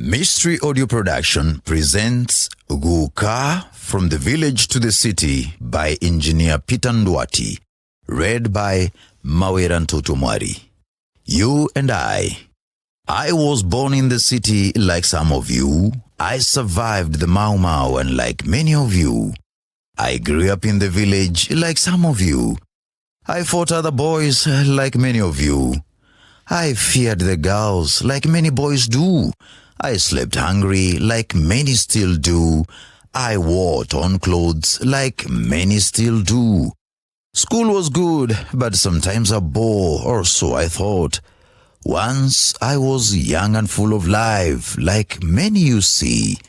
Mystery Audio Production presents GööKA From the Village to the City by Engineer Peter Nduati. Read by Mawira and You and I. I was born in the city like some of you. I survived the Mau Mau and like many of you. I grew up in the village like some of you. I fought other boys like many of you. I feared the girls like many boys do. I slept hungry like many still do. I wore torn clothes like many still do. School was good, but sometimes a bore, or so I thought. Once I was young and full of life, like many you see.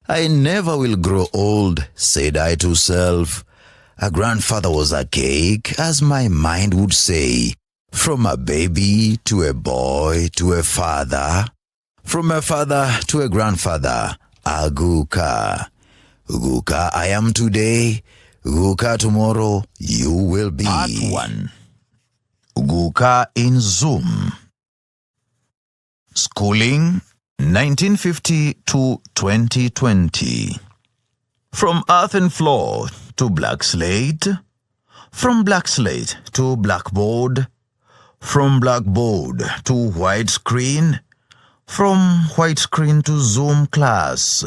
I never will grow old, said I to self. A grandfather was a cake, as my mind would say. From a baby to a boy to a father. From a father to a grandfather, a GööKA. GööKA I am today, GööKA tomorrow you will be. Part 1. GööKA in Zoom. Schooling 1950 to 2020. From earthen floor to black slate. From black slate to blackboard. From blackboard to white screen. From white screen to Zoom class.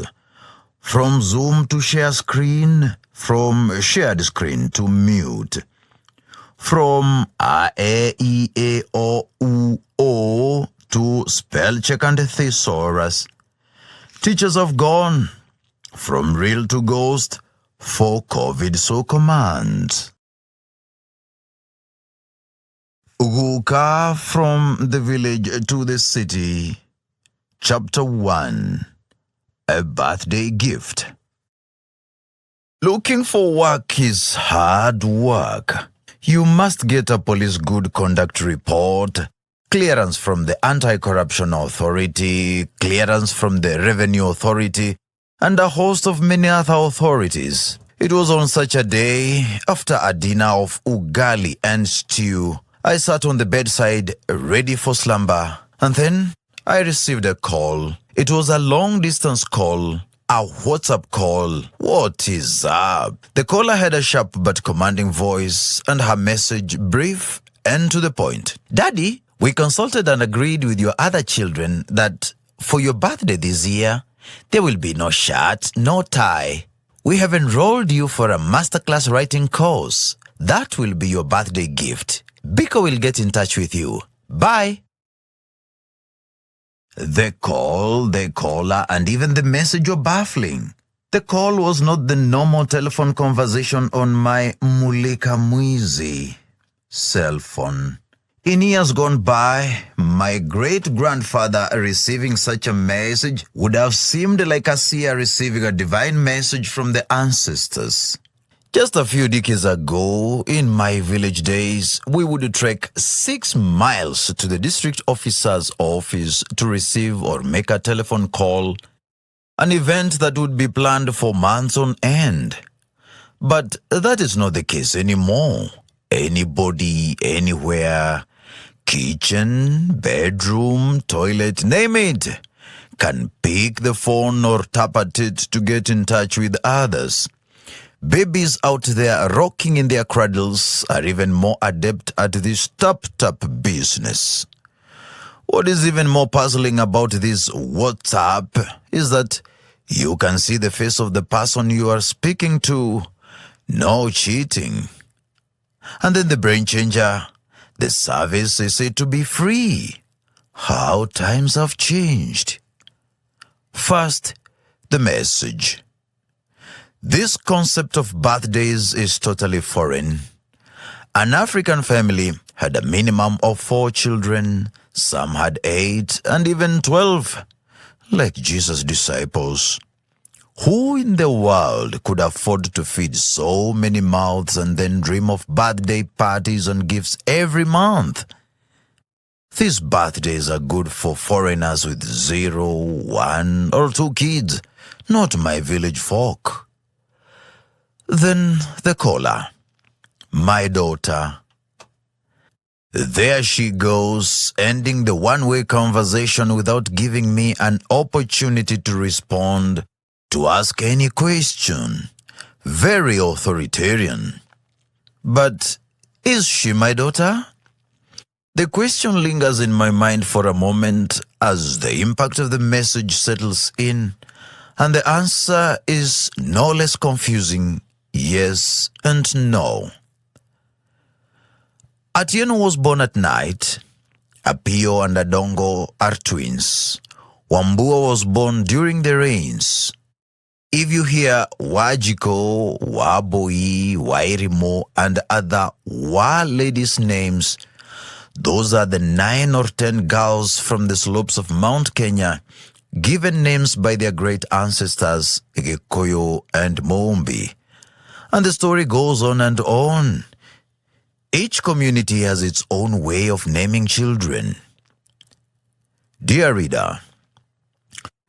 From Zoom to share screen. From shared screen to mute. From A, E, A, O, U, O to spell check and thesaurus. Teachers have gone. From real to ghost. For COVID so commands. GööKA from the village to the city. Chapter 1. A Birthday Gift. Looking for work is hard work. You must get a police good conduct report, clearance from the Anti-Corruption Authority, clearance from the Revenue Authority, and a host of many other authorities. It was on such a day, after a dinner of ugali and stew, I sat on the bedside, ready for slumber, and then I received a call. It was a long-distance call, a WhatsApp call. What is up? The caller had a sharp but commanding voice, and her message brief and to the point. Daddy, we consulted and agreed with your other children that for your birthday this year, there will be no shirt, no tie. We have enrolled you for a masterclass writing course. That will be your birthday gift. Biko will get in touch with you. Bye. The call, the caller, and even the message were baffling. The call was not the normal telephone conversation on my Mulika Mwizi cell phone. In years gone by, my great-grandfather receiving such a message would have seemed like a seer receiving a divine message from the ancestors. Just a few decades ago, in my village days, we would trek 6 miles to the district officer's office to receive or make a telephone call, an event that would be planned for months on end. But that is not the case anymore. Anybody, anywhere, kitchen, bedroom, toilet, name it, can pick the phone or tap at it to get in touch with others. Babies out there rocking in their cradles are even more adept at this tap-tap business. What is even more puzzling about this WhatsApp is that you can see the face of the person you are speaking to. No cheating. And then the brain changer, the service is said to be free. How times have changed. First, the message. This concept of birthdays is totally foreign. An African family had a minimum of 4 children, some had 8 and even 12, like Jesus' disciples. Who in the world could afford to feed so many mouths and then dream of birthday parties and gifts every month? These birthdays are good for foreigners with 0, 1 or 2 kids, not my village folk. Then the caller. My daughter. There she goes, ending the one-way conversation without giving me an opportunity to respond, to ask any question. Very authoritarian. But is she my daughter? The question lingers in my mind for a moment as the impact of the message settles in, and the answer is no less confusing, yes and no. Atieno was born at night. Apio and Adongo are twins. Wambua was born during the rains. If you hear Wajiko, Waboi, Wairimo, and other Wa ladies' names, those are the 9 or 10 girls from the slopes of Mount Kenya, given names by their great ancestors, Gikoyo and Moombi. And the story goes on and on. Each community has its own way of naming children. Dear reader,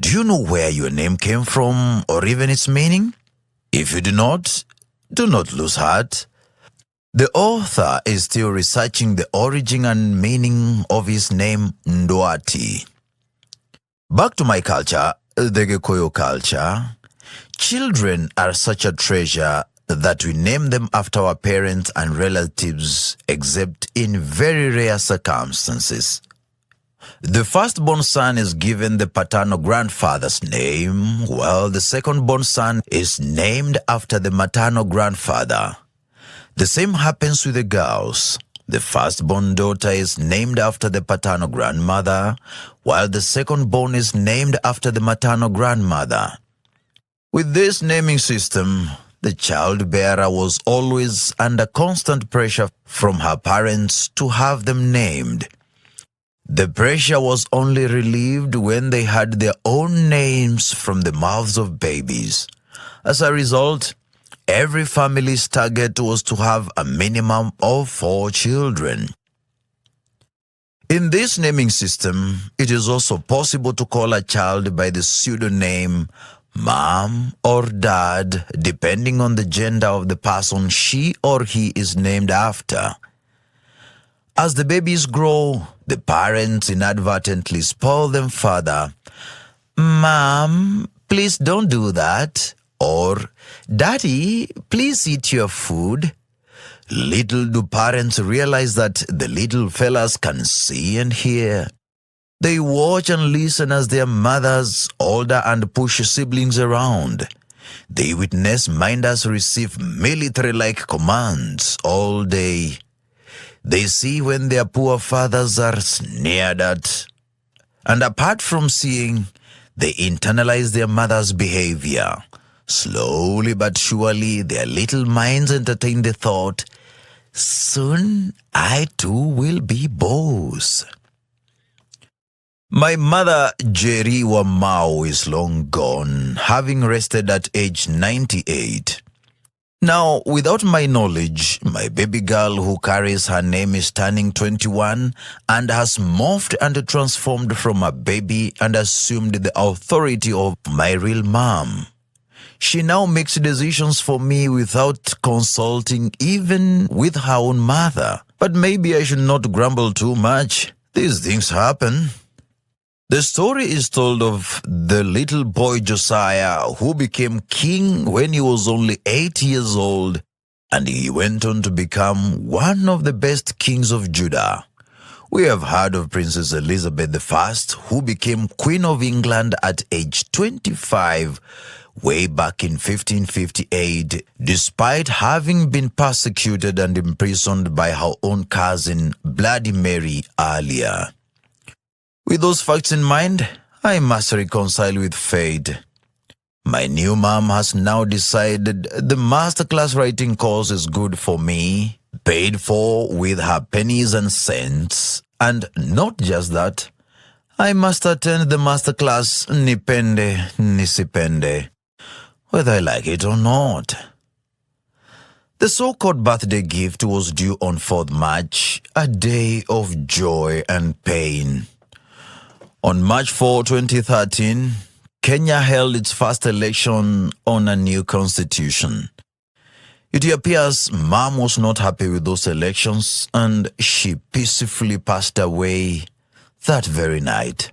do you know where your name came from or even its meaning? If you do not lose heart. The author is still researching the origin and meaning of his name Nduati. Back to my culture, the Gikoyo culture. Children are such a treasure that we name them after our parents and relatives, except in very rare circumstances. The firstborn son is given the paternal grandfather's name, while the second-born son is named after the maternal grandfather. The same happens with the girls. The firstborn daughter is named after the paternal grandmother, while the second-born is named after the maternal grandmother. With this naming system, the child bearer was always under constant pressure from her parents to have them named. The pressure was only relieved when they had their own names from the mouths of babies. As a result, every family's target was to have a minimum of 4 children. In this naming system, it is also possible to call a child by the pseudonym Mom or Dad, depending on the gender of the person she or he is named after. As the babies grow, the parents inadvertently spoil them further. Mom, please don't do that. Or, Daddy, please eat your food. Little do parents realize that the little fellas can see and hear. They watch and listen as their mothers older and push siblings around. They witness minders receive military-like commands all day. They see when their poor fathers are sneered at. And apart from seeing, they internalize their mother's behavior. Slowly but surely, their little minds entertain the thought, soon I too will be boss. My mother, Jerry Wamau, is long gone, having rested at age 98. Now, without my knowledge, my baby girl who carries her name is turning 21 and has morphed and transformed from a baby and assumed the authority of my real mom. She now makes decisions for me without consulting even with her own mother. But maybe I should not grumble too much. These things happen. The story is told of the little boy Josiah who became king when he was only 8 years old, and he went on to become one of the best kings of Judah. We have heard of Princess Elizabeth I, who became Queen of England at age 25 way back in 1558, despite having been persecuted and imprisoned by her own cousin, Bloody Mary, earlier. With those facts in mind, I must reconcile with fate. My new mom has now decided the masterclass writing course is good for me, paid for with her pennies and cents, and not just that, I must attend the masterclass nipende nisipende, whether I like it or not. The so-called birthday gift was due on 4th March, a day of joy and pain. On March 4, 2013, Kenya held its first election on a new constitution. It appears Mom was not happy with those elections and she peacefully passed away that very night.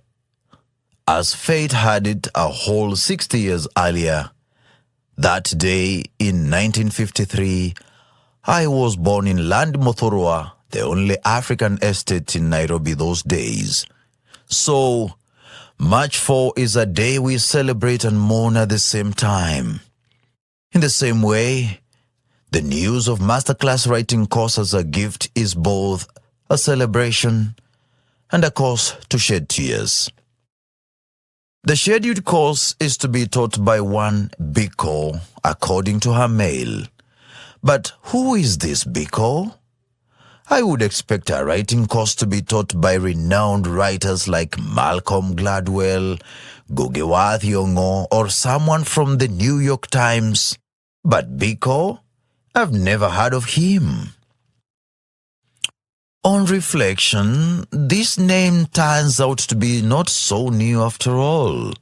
As fate had it, a whole 60 years earlier, that day in 1953, I was born in Land Mothorwa, the only African estate in Nairobi those days. So, March 4 is a day we celebrate and mourn at the same time. In the same way, the news of masterclass writing course as a gift is both a celebration and a cause to shed tears. The scheduled course is to be taught by one Biko, according to her mail. But who is this Biko? I would expect a writing course to be taught by renowned writers like Malcolm Gladwell, Ngugi Thiong'o, or someone from the New York Times. But Biko? I've never heard of him. On reflection, this name turns out to be not so new after all.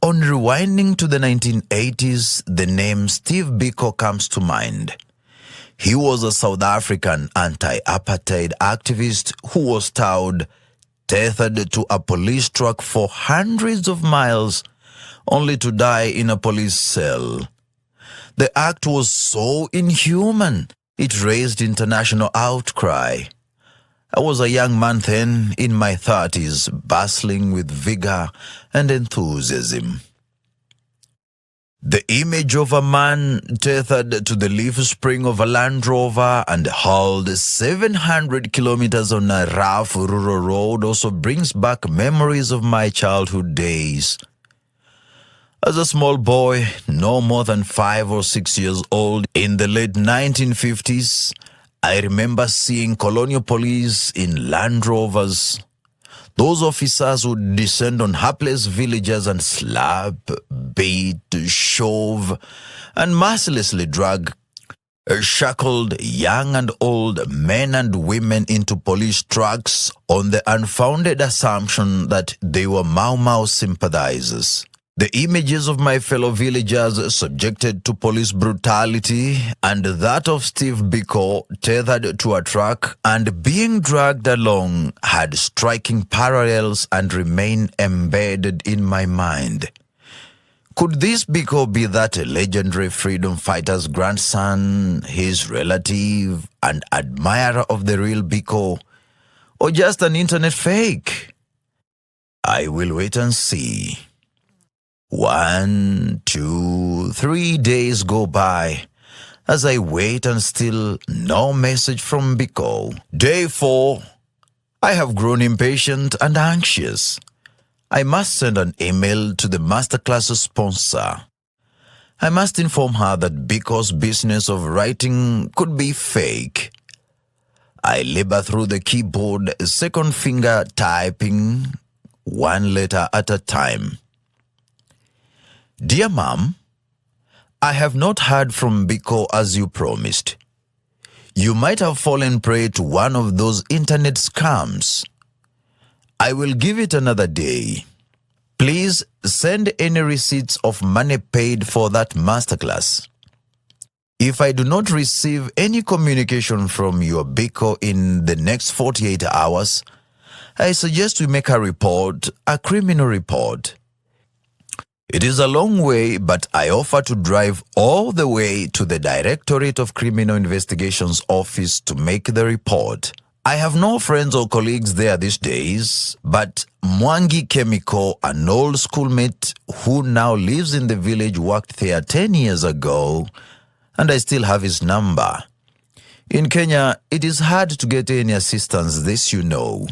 On rewinding to the 1980s, the name Steve Biko comes to mind. He was a South African anti-apartheid activist who was tethered to a police truck for hundreds of miles, only to die in a police cell. The act was so inhuman, it raised international outcry. I was a young man then, in my 30s, bustling with vigor and enthusiasm. The image of a man tethered to the leaf spring of a Land Rover and hauled 700 kilometers on a rough rural road also brings back memories of my childhood days. As a small boy, no more than 5 or 6 years old, in the late 1950s, I remember seeing colonial police in Land Rovers. Those officers would descend on hapless villagers and slap, beat, shove, and mercilessly drag shackled young and old men and women into police trucks on the unfounded assumption that they were Mau Mau sympathizers. The images of my fellow villagers subjected to police brutality and that of Steve Biko tethered to a truck and being dragged along had striking parallels and remain embedded in my mind. Could this Biko be that legendary freedom fighter's grandson, his relative, and admirer of the real Biko, or just an internet fake? I will wait and see. 1, 2, 3 days go by as I wait and still no message from Biko. Day 4, I have grown impatient and anxious. I must send an email to the masterclass sponsor. I must inform her that Biko's business of writing could be fake. I labor through the keyboard, second finger typing, one letter at a time. Dear Mom, I have not heard from Biko as you promised. You might have fallen prey to one of those internet scams. I will give it another day. Please send any receipts of money paid for that masterclass. If I do not receive any communication from your Biko in the next 48 hours, I suggest we make a report, a criminal report. It is a long way, but I offer to drive all the way to the Directorate of Criminal Investigations office to make the report. I have no friends or colleagues there these days, but Mwangi Chemical, an old schoolmate who now lives in the village, worked there 10 years ago, and I still have his number. In Kenya, it is hard to get any assistance, this you know.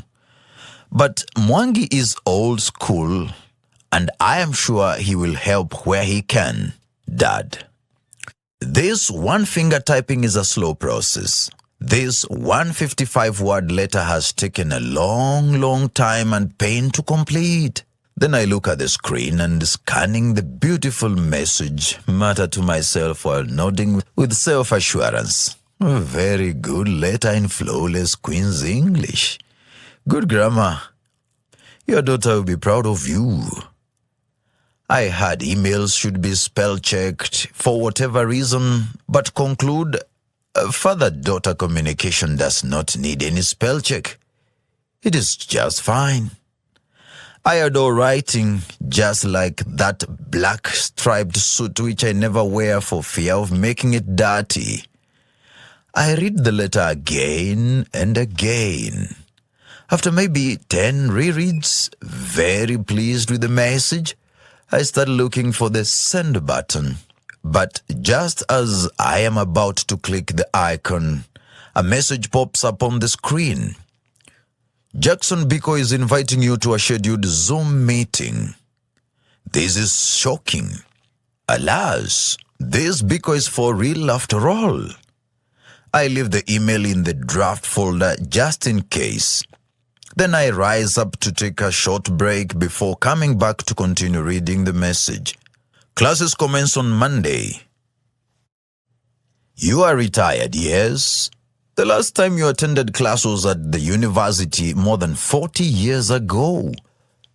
But Mwangi is old school, and I am sure he will help where he can. Dad. This one-finger typing is a slow process. This 155-word letter has taken a long time and pain to complete. Then I look at the screen and, scanning the beautiful message, mutter to myself while nodding with self-assurance. A very good letter in flawless Queen's English. Good grammar. Your daughter will be proud of you. I had emails should be spell-checked for whatever reason, but conclude father-daughter communication does not need any spell check. It is just fine. I adore writing, just like that black striped suit which I never wear for fear of making it dirty. I read the letter again and again. After maybe 10 rereads, very pleased with the message, I start looking for the send button. But just as I am about to click the icon, a message pops up on the screen. Jackson Biko is inviting you to a scheduled Zoom meeting. This is shocking. Alas, this Biko is for real after all. I leave the email in the draft folder just in case. Then I rise up to take a short break before coming back to continue reading the message. Classes commence on Monday. You are retired, yes? The last time you attended class was at the university more than 40 years ago.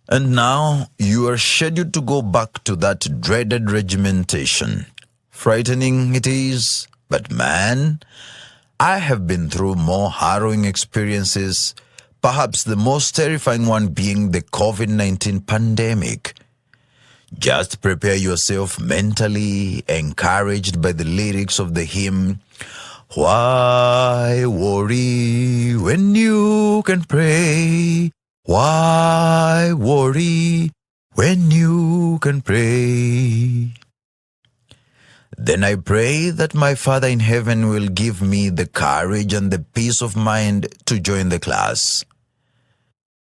And now you are scheduled to go back to that dreaded regimentation. Frightening it is, but man, I have been through more harrowing experiences, perhaps the most terrifying one being the COVID-19 pandemic. Just prepare yourself mentally, encouraged by the lyrics of the hymn, "Why worry when you can pray? Why worry when you can pray?" Then I pray that my Father in heaven will give me the courage and the peace of mind to join the class.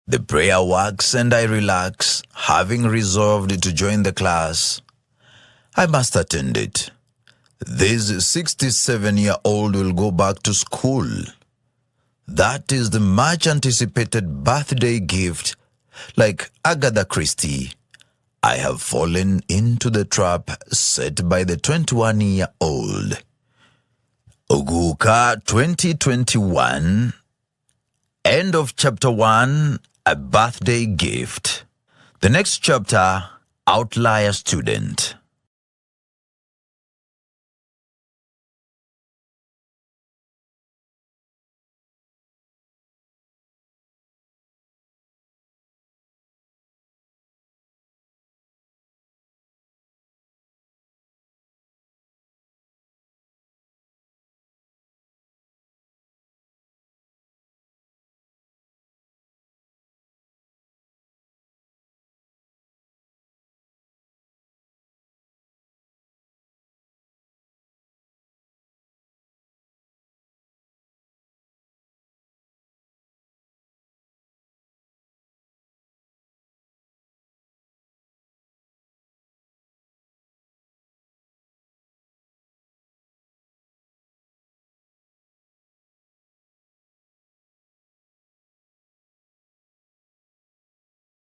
The prayer works and I relax, having resolved to join the class. I must attend it. This 67-year-old will go back to school. That is the much-anticipated birthday gift. Like Agatha Christie, I have fallen into the trap set by the 21-year-old. GööKA 2021. End of chapter 1, a birthday gift. The next chapter, Outlier Student.